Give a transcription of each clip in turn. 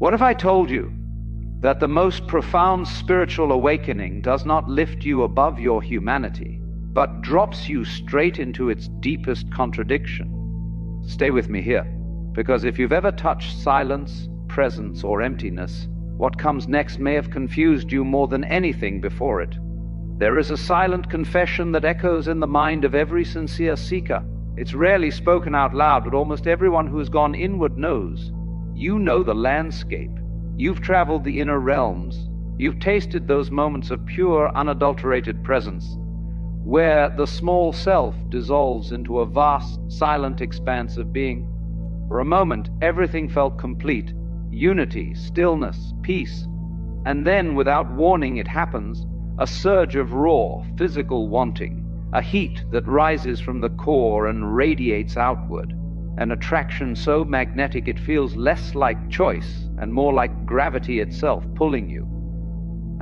What if I told you that the most profound spiritual awakening does not lift you above your humanity, but drops you straight into its deepest contradiction? Stay with me here, because if you've ever touched silence, presence, or emptiness, what comes next may have confused you more than anything before it. There is a silent confession that echoes in the mind of every sincere seeker. It's rarely spoken out loud, but almost everyone who has gone inward knows. You know the landscape. You've traveled the inner realms. You've tasted those moments of pure, unadulterated presence, where the small self dissolves into a vast, silent expanse of being. For a moment, everything felt complete. Unity, stillness, peace. And then, without warning, it happens. A surge of raw, physical wanting. A heat that rises from the core and radiates outward. An attraction so magnetic it feels less like choice and more like gravity itself pulling you.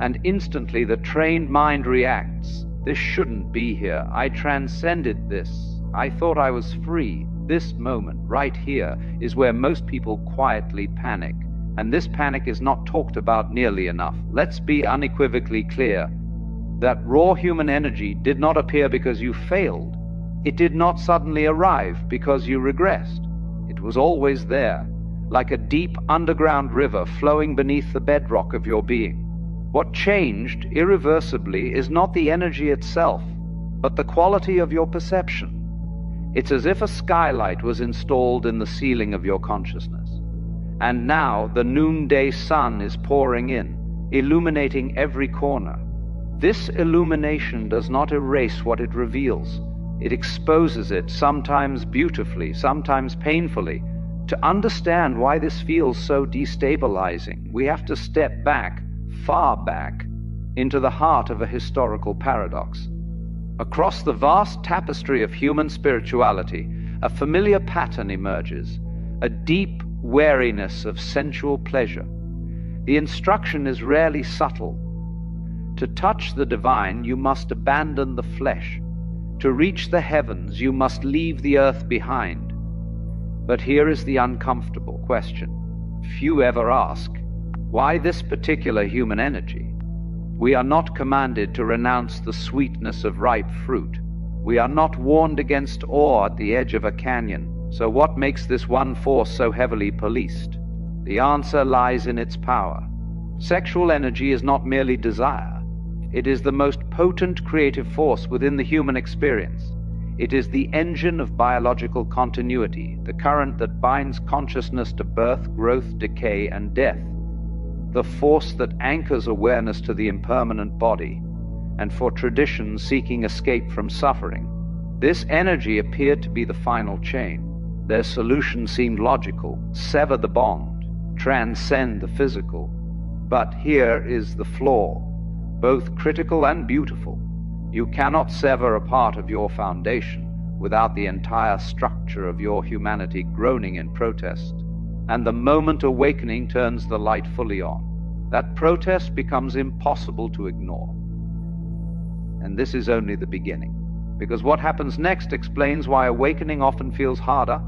And instantly the trained mind reacts. This shouldn't be here. I transcended this. I thought I was free. This moment, right here, is where most people quietly panic. And this panic is not talked about nearly enough. Let's be unequivocally clear. That raw human energy did not appear because you failed. It did not suddenly arrive because you regressed. It was always there, like a deep underground river flowing beneath the bedrock of your being. What changed irreversibly is not the energy itself, but the quality of your perception. It's as if a skylight was installed in the ceiling of your consciousness. And now the noonday sun is pouring in, illuminating every corner. This illumination does not erase what it reveals. It exposes it, sometimes beautifully, sometimes painfully. To understand why this feels so destabilizing, we have to step back, far back, into the heart of a historical paradox. Across the vast tapestry of human spirituality, a familiar pattern emerges, a deep wariness of sensual pleasure. The instruction is rarely subtle. To touch the divine, you must abandon the flesh. To reach the heavens, you must leave the earth behind. But here is the uncomfortable question. Few ever ask, why this particular human energy? We are not commanded to renounce the sweetness of ripe fruit. We are not warned against awe at the edge of a canyon. So what makes this one force so heavily policed? The answer lies in its power. Sexual energy is not merely desire. It is the most potent creative force within the human experience. It is the engine of biological continuity, the current that binds consciousness to birth, growth, decay, and death. The force that anchors awareness to the impermanent body, and for traditions seeking escape from suffering. This energy appeared to be the final chain. Their solution seemed logical: sever the bond, transcend the physical. But here is the flaw, both critical and beautiful. You cannot sever a part of your foundation without the entire structure of your humanity groaning in protest. And the moment awakening turns the light fully on, that protest becomes impossible to ignore. And this is only the beginning, because what happens next explains why awakening often feels harder,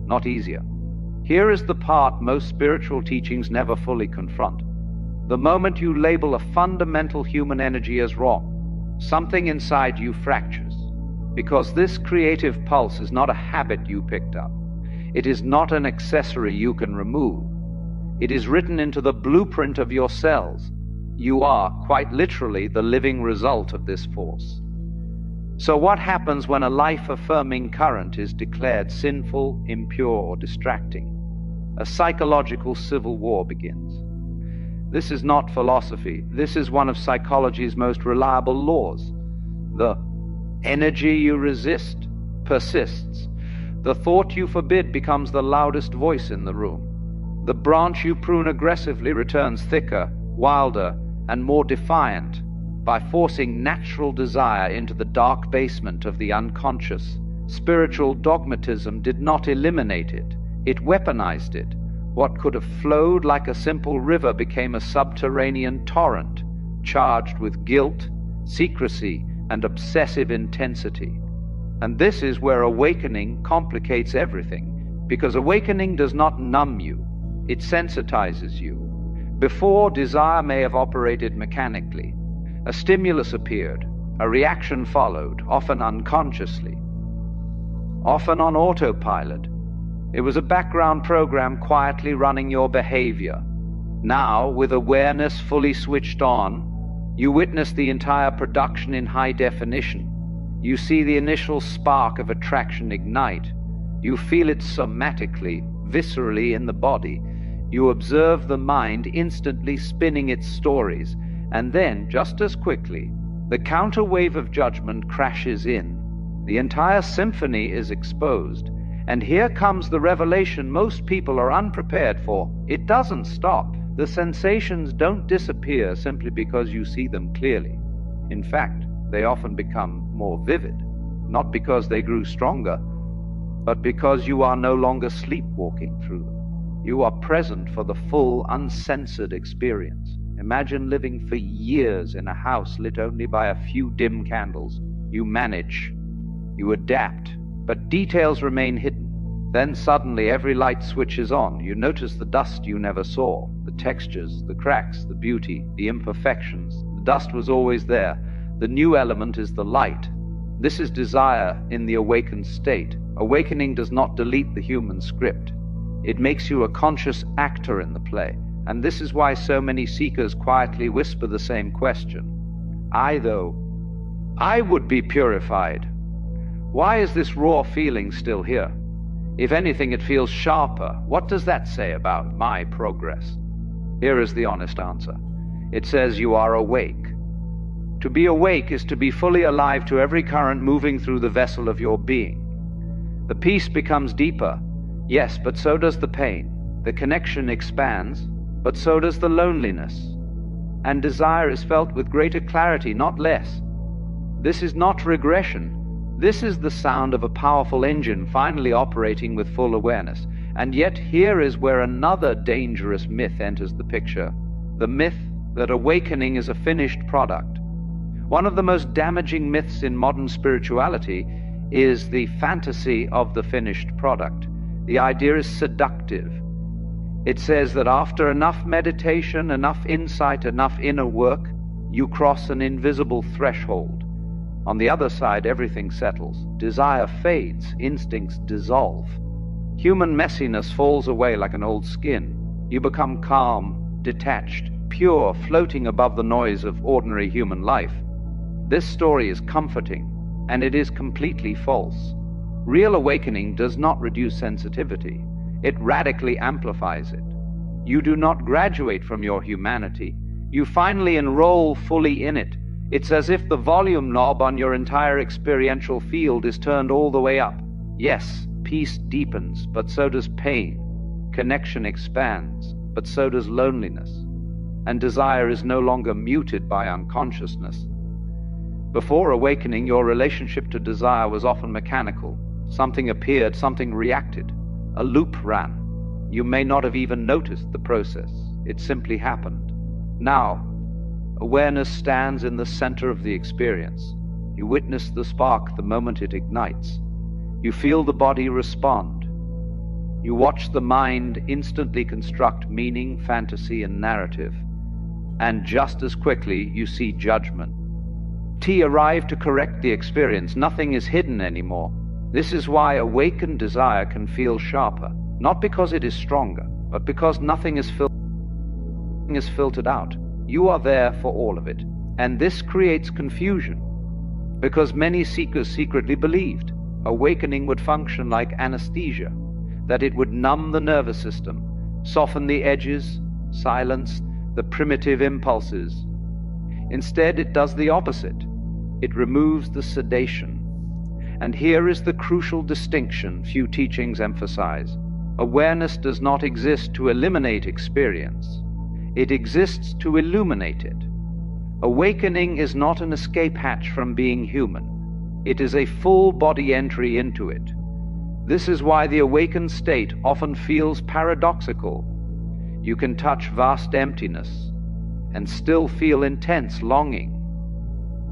not easier. Here is the part most spiritual teachings never fully confront. The moment you label a fundamental human energy as wrong, something inside you fractures, because this creative pulse is not a habit you picked up. It is not an accessory you can remove. It is written into the blueprint of your cells. You are, quite literally, the living result of this force. So what happens when a life-affirming current is declared sinful, impure, or distracting? A psychological civil war begins. This is not philosophy. This is one of psychology's most reliable laws. The energy you resist persists. The thought you forbid becomes the loudest voice in the room. The branch you prune aggressively returns thicker, wilder, and more defiant by forcing natural desire into the dark basement of the unconscious. Spiritual dogmatism did not eliminate it. It weaponized it. What could have flowed like a simple river became a subterranean torrent, charged with guilt, secrecy, and obsessive intensity. And this is where awakening complicates everything, because awakening does not numb you. It sensitizes you. Before, desire may have operated mechanically. A stimulus appeared, a reaction followed, often unconsciously, often on autopilot. It was a background program quietly running your behavior. Now, with awareness fully switched on, you witness the entire production in high definition. You see the initial spark of attraction ignite. You feel it somatically, viscerally in the body. You observe the mind instantly spinning its stories, and then, just as quickly, the counter wave of judgment crashes in. The entire symphony is exposed, and here comes the revelation most people are unprepared for. It doesn't stop. The sensations don't disappear simply because you see them clearly. In fact, they often become more vivid, not because they grew stronger, but because you are no longer sleepwalking through them. You are present for the full, uncensored experience. Imagine living for years in a house lit only by a few dim candles. You manage, you adapt, but details remain hidden. Then suddenly every light switches on. You notice the dust you never saw, the textures, the cracks, the beauty, the imperfections. The dust was always there. The new element is the light. This is desire in the awakened state. Awakening does not delete the human script. It makes you a conscious actor in the play. And this is why so many seekers quietly whisper the same question. I would be purified. Why is this raw feeling still here? If anything, it feels sharper. What does that say about my progress? Here is the honest answer. It says you are awake. To be awake is to be fully alive to every current moving through the vessel of your being. The peace becomes deeper, yes, but so does the pain. The connection expands, but so does the loneliness. And desire is felt with greater clarity, not less. This is not regression. This is the sound of a powerful engine finally operating with full awareness. And yet here is where another dangerous myth enters the picture. The myth that awakening is a finished product. One of the most damaging myths in modern spirituality is the fantasy of the finished product. The idea is seductive. It says that after enough meditation, enough insight, enough inner work, you cross an invisible threshold. On the other side, everything settles. Desire fades, instincts dissolve. Human messiness falls away like an old skin. You become calm, detached, pure, floating above the noise of ordinary human life. This story is comforting, and it is completely false. Real awakening does not reduce sensitivity. It radically amplifies it. You do not graduate from your humanity. You finally enroll fully in it. It's as if the volume knob on your entire experiential field is turned all the way up. Yes, peace deepens, but so does pain. Connection expands, but so does loneliness. And desire is no longer muted by unconsciousness. Before awakening, your relationship to desire was often mechanical. Something appeared, something reacted. A loop ran. You may not have even noticed the process. It simply happened. Now, awareness stands in the center of the experience. You witness the spark the moment it ignites. You feel the body respond. You watch the mind instantly construct meaning, fantasy, and narrative. And just as quickly, you see judgment. T arrived to correct the experience. Nothing is hidden anymore. This is why awakened desire can feel sharper, not because it is stronger, but because nothing is filtered out. You are there for all of it. And this creates confusion, because many seekers secretly believed awakening would function like anesthesia, that it would numb the nervous system, soften the edges, silence the primitive impulses. Instead, it does the opposite. It removes the sedation. And here is the crucial distinction few teachings emphasize. Awareness does not exist to eliminate experience. It exists to illuminate it. Awakening is not an escape hatch from being human. It is a full body entry into it. This is why the awakened state often feels paradoxical. You can touch vast emptiness and still feel intense longing.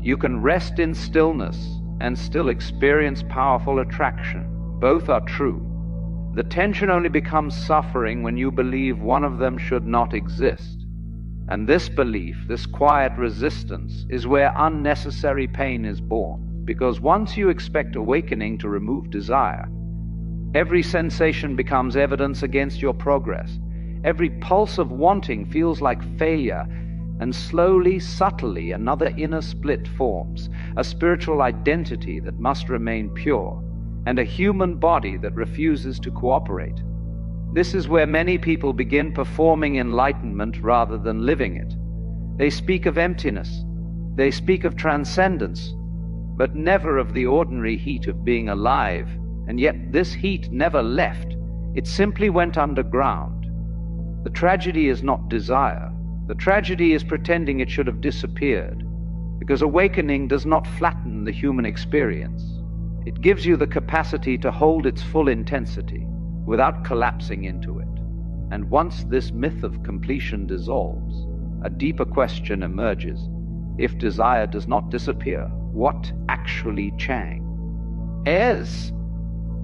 You can rest in stillness and still experience powerful attraction. Both are true. The tension only becomes suffering when you believe one of them should not exist. And this belief, this quiet resistance, is where unnecessary pain is born. Because once you expect awakening to remove desire, every sensation becomes evidence against your progress. Every pulse of wanting feels like failure, and slowly, subtly, another inner split forms, a spiritual identity that must remain pure, and a human body that refuses to cooperate. This is where many people begin performing enlightenment rather than living it. They speak of emptiness, they speak of transcendence, but never of the ordinary heat of being alive, and yet this heat never left. It simply went underground. The tragedy is not desire. The tragedy is pretending it should have disappeared, because awakening does not flatten the human experience. It gives you the capacity to hold its full intensity without collapsing into it. And once this myth of completion dissolves, a deeper question emerges. If desire does not disappear, what actually changes?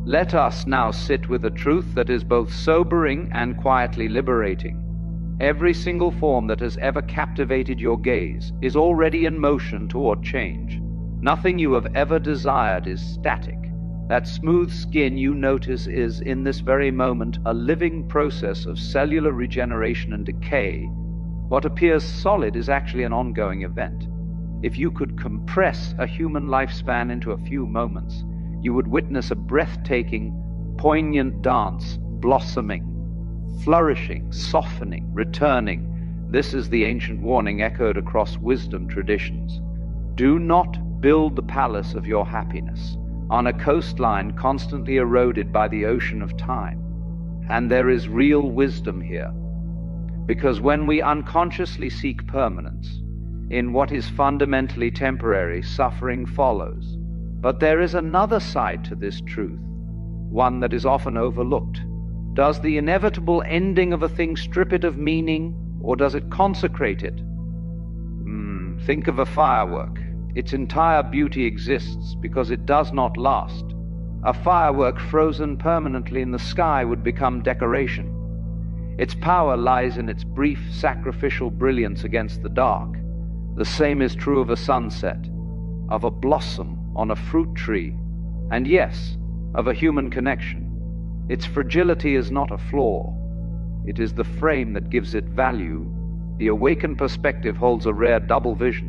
Let us now sit with a truth that is both sobering and quietly liberating. Every single form that has ever captivated your gaze is already in motion toward change. Nothing you have ever desired is static. That smooth skin you notice is, in this very moment, a living process of cellular regeneration and decay. What appears solid is actually an ongoing event. If you could compress a human lifespan into a few moments, you would witness a breathtaking, poignant dance, blossoming, flourishing, softening, returning. This is the ancient warning echoed across wisdom traditions. Do not build the palace of your happiness on a coastline constantly eroded by the ocean of time. And there is real wisdom here, because when we unconsciously seek permanence in what is fundamentally temporary, suffering follows. But there is another side to this truth, one that is often overlooked. Does the inevitable ending of a thing strip it of meaning, or does it consecrate it? Think of a firework. Its entire beauty exists because it does not last. A firework frozen permanently in the sky would become decoration. Its power lies in its brief sacrificial brilliance against the dark. The same is true of a sunset, of a blossom on a fruit tree, and yes, of a human connection. Its fragility is not a flaw. It is the frame that gives it value. The awakened perspective holds a rare double vision.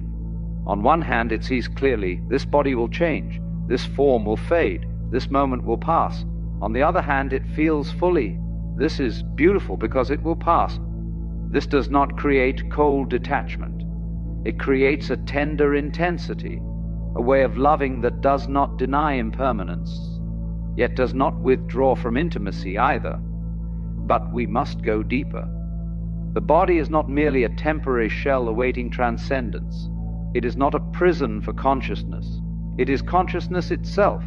On one hand, it sees clearly, this body will change, this form will fade, this moment will pass. On the other hand, it feels fully, this is beautiful because it will pass. This does not create cold detachment. It creates a tender intensity, a way of loving that does not deny impermanence, yet does not withdraw from intimacy either. But we must go deeper. The body is not merely a temporary shell awaiting transcendence. It is not a prison for consciousness. It is consciousness itself,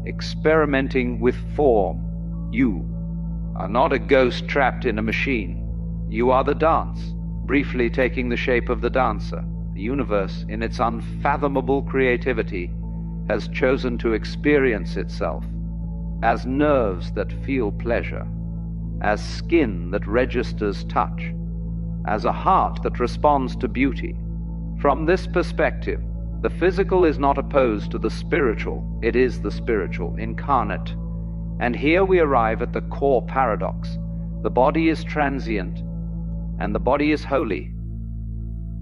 experimenting with form. You are not a ghost trapped in a machine. You are the dance, briefly taking the shape of the dancer. The universe, in its unfathomable creativity, has chosen to experience itself as nerves that feel pleasure, as skin that registers touch, as a heart that responds to beauty. From this perspective, the physical is not opposed to the spiritual, it is the spiritual, incarnate. And here we arrive at the core paradox. The body is transient, and the body is holy.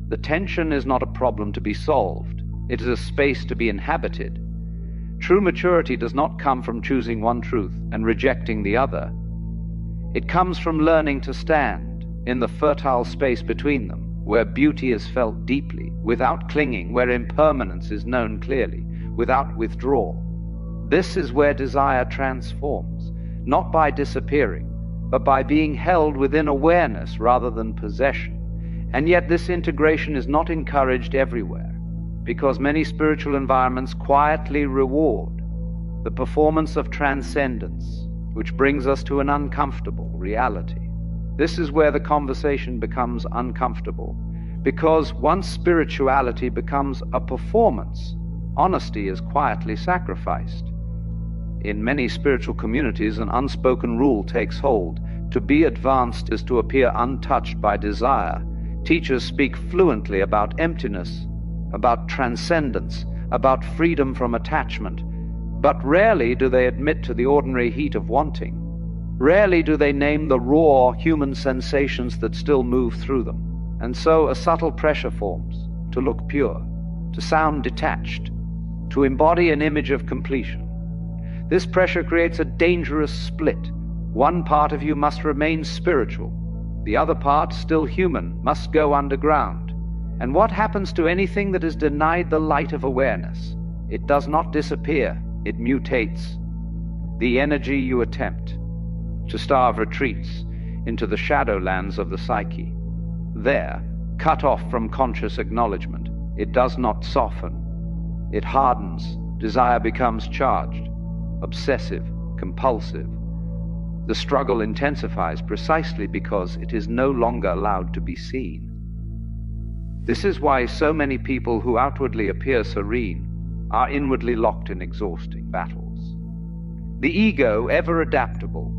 The tension is not a problem to be solved, it is a space to be inhabited. True maturity does not come from choosing one truth and rejecting the other. It comes from learning to stand in the fertile space between them, where beauty is felt deeply, without clinging, where impermanence is known clearly, without withdrawal. This is where desire transforms, not by disappearing, but by being held within awareness rather than possession. And yet this integration is not encouraged everywhere, because many spiritual environments quietly reward the performance of transcendence, which brings us to an uncomfortable reality. This is where the conversation becomes uncomfortable, because once spirituality becomes a performance, honesty is quietly sacrificed. In many spiritual communities, an unspoken rule takes hold. To be advanced is to appear untouched by desire. Teachers speak fluently about emptiness, about transcendence, about freedom from attachment, but rarely do they admit to the ordinary heat of wanting. Rarely do they name the raw human sensations that still move through them. And so a subtle pressure forms to look pure, to sound detached, to embody an image of completion. This pressure creates a dangerous split. One part of you must remain spiritual. The other part, still human, must go underground. And what happens to anything that is denied the light of awareness? It does not disappear, it mutates. The energy you attempt to starve retreats into the shadowlands of the psyche. There, cut off from conscious acknowledgement, it does not soften. It hardens. Desire becomes charged, obsessive, compulsive. The struggle intensifies precisely because it is no longer allowed to be seen. This is why so many people who outwardly appear serene are inwardly locked in exhausting battles. The ego, ever adaptable,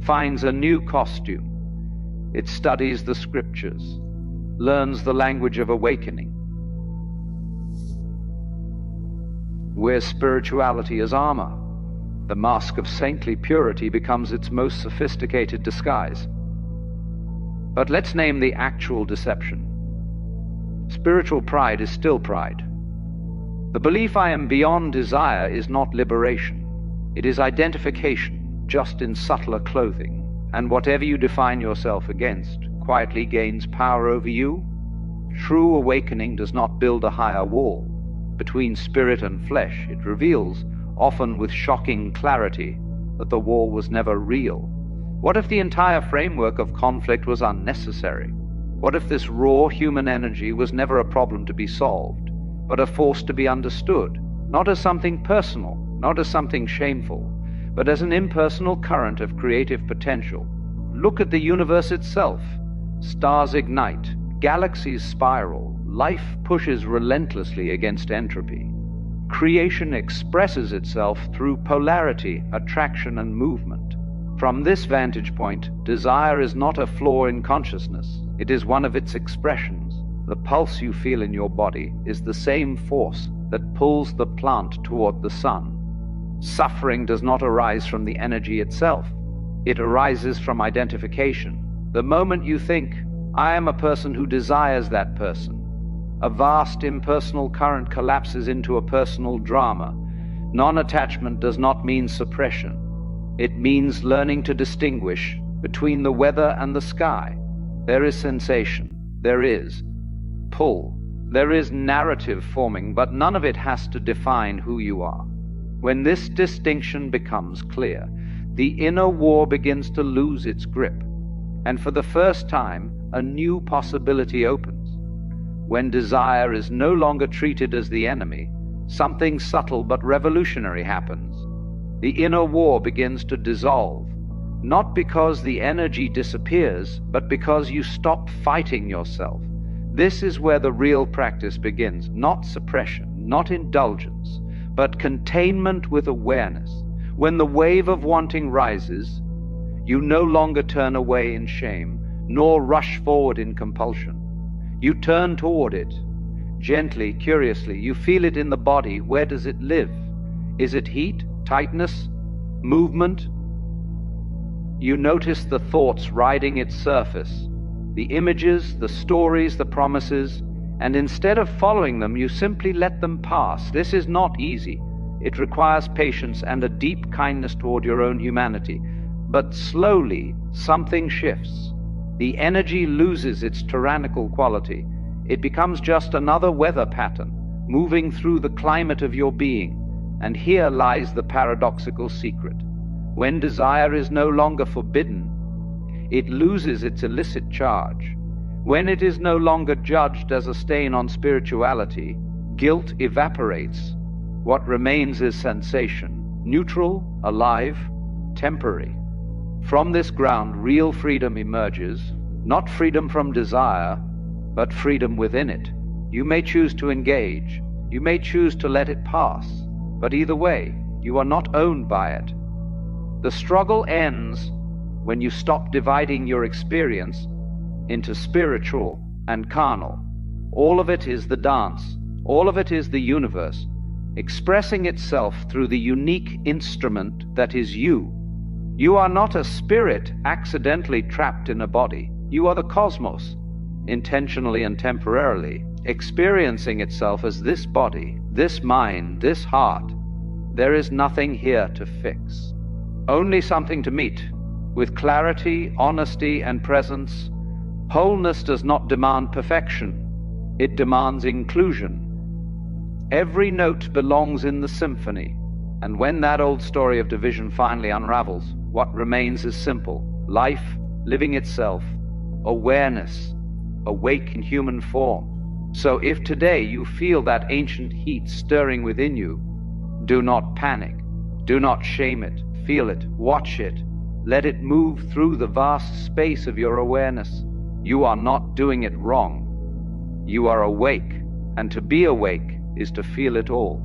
finds a new costume. It studies the scriptures, learns the language of awakening, wears spirituality as armor. The mask of saintly purity becomes its most sophisticated disguise. But let's name the actual deception. Spiritual pride is still pride. The belief I am beyond desire is not liberation. It is identification, just in subtler clothing. And whatever you define yourself against quietly gains power over you. True awakening does not build a higher wall between spirit and flesh. It reveals, often with shocking clarity, that the wall was never real. What if the entire framework of conflict was unnecessary? What if this raw human energy was never a problem to be solved, but a force to be understood, not as something personal, not as something shameful, but as an impersonal current of creative potential? Look at the universe itself. Stars ignite, galaxies spiral, life pushes relentlessly against entropy. Creation expresses itself through polarity, attraction, and movement. From this vantage point, desire is not a flaw in consciousness. It is one of its expressions. The pulse you feel in your body is the same force that pulls the plant toward the sun. Suffering does not arise from the energy itself. It arises from identification. The moment you think, I am a person who desires that person, a vast impersonal current collapses into a personal drama. Non-attachment does not mean suppression. It means learning to distinguish between the weather and the sky. There is sensation. There is pull. There is narrative forming, but none of it has to define who you are. When this distinction becomes clear, the inner war begins to lose its grip, and for the first time, a new possibility opens. When desire is no longer treated as the enemy, something subtle but revolutionary happens. The inner war begins to dissolve, not because the energy disappears, but because you stop fighting yourself. This is where the real practice begins, not suppression, not indulgence, but containment with awareness. When the wave of wanting rises, you no longer turn away in shame, nor rush forward in compulsion. You turn toward it, gently, curiously. You feel it in the body. Where does it live? Is it heat, tightness, movement? You notice the thoughts riding its surface, the images, the stories, the promises, and instead of following them, you simply let them pass. This is not easy. It requires patience and a deep kindness toward your own humanity. But slowly, something shifts. The energy loses its tyrannical quality. It becomes just another weather pattern, moving through the climate of your being. And here lies the paradoxical secret. When desire is no longer forbidden, it loses its illicit charge. When it is no longer judged as a stain on spirituality, guilt evaporates. What remains is sensation, neutral, alive, temporary. From this ground, real freedom emerges, not freedom from desire, but freedom within it. You may choose to engage. You may choose to let it pass. But either way, You are not owned by it. The struggle ends when you stop dividing your experience into spiritual and carnal. All of it is the dance. All of it is the universe, expressing itself through the unique instrument that is you. You are not a spirit accidentally trapped in a body. You are the cosmos, intentionally and temporarily, experiencing itself as this body, this mind, this heart. There is nothing here to fix, only something to meet with clarity, honesty, and presence. Wholeness does not demand perfection. It demands inclusion. Every note belongs in the symphony, and when that old story of division finally unravels, what remains is simple: life living itself, awareness, awake in human form. So if today you feel that ancient heat stirring within you, do not panic, do not shame it, feel it, watch it, let it move through the vast space of your awareness. You are not doing it wrong. You are awake, and to be awake is to feel it all.